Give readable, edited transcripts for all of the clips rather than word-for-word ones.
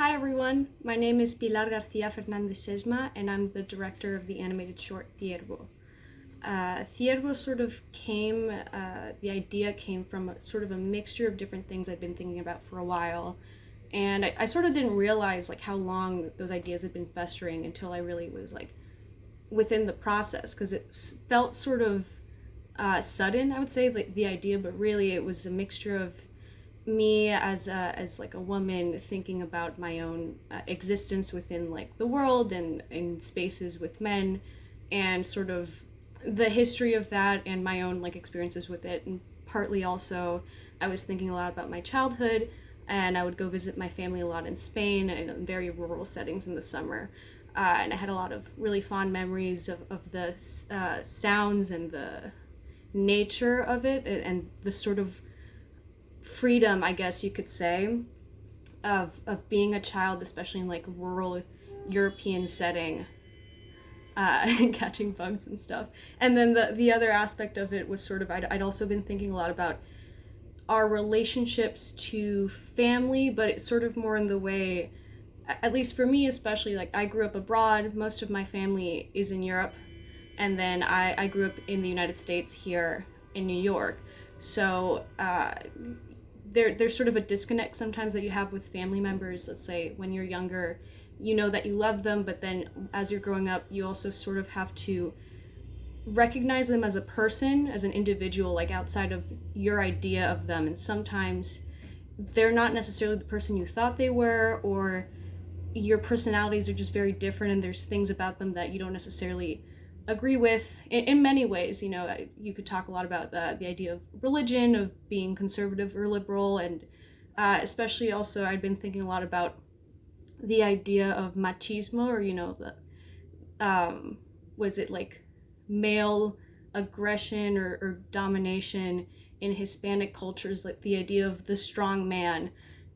Hi everyone, my name is Pilar GARCIA-FERNANDEZSESMA and I'm the director of the animated short Ciervo. Ciervo sort of the idea came from sort of a mixture of different things I'd been thinking about for a while, and I sort of didn't realize how long those ideas had been festering until I really was within the process, because it felt sort of sudden, I would say, the idea, but really it was a mixture of me as a woman thinking about my own existence within the world and in spaces with men, and sort of the history of that and my own experiences with it. And partly also I was thinking a lot about my childhood, and I would go visit my family a lot in Spain and in very rural settings in the summer, and I had a lot of really fond memories of the sounds and the nature of it, and the sort of freedom, I guess you could say, of being a child, especially in a rural European setting, and catching bugs and stuff. And then the other aspect of it was sort of, I'd also been thinking a lot about our relationships to family, but it's sort of more in the way, at least for me especially, I grew up abroad, most of my family is in Europe, and then I grew up in the United States here in New York. So there's sort of a disconnect sometimes that you have with family members. Let's say when you're younger, you know that you love them, but then as you're growing up, you also sort of have to recognize them as a person, as an individual, outside of your idea of them. And sometimes they're not necessarily the person you thought they were, or your personalities are just very different, and there's things about them that you don't necessarily agree with in many ways. You could talk a lot about the idea of religion, of being conservative or liberal, and especially also I'd been thinking a lot about the idea of machismo, or was it male aggression or domination in Hispanic cultures, the idea of the strong man.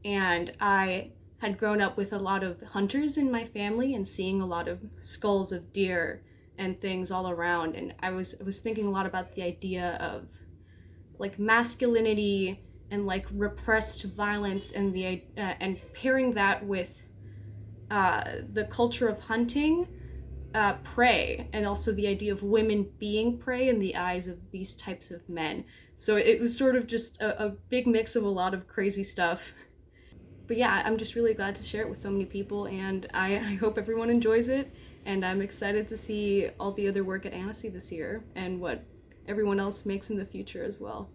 And I had grown up with a lot of hunters in my family and seeing a lot of skulls of deer and things all around, and I was thinking a lot about the idea of masculinity and repressed violence, and the and pairing that with the culture of hunting prey, and also the idea of women being prey in the eyes of these types of men. So it was sort of just a big mix of a lot of crazy stuff. But yeah, I'm just really glad to share it with so many people, and I hope everyone enjoys it, and I'm excited to see all the other work at Annecy this year and what everyone else makes in the future as well.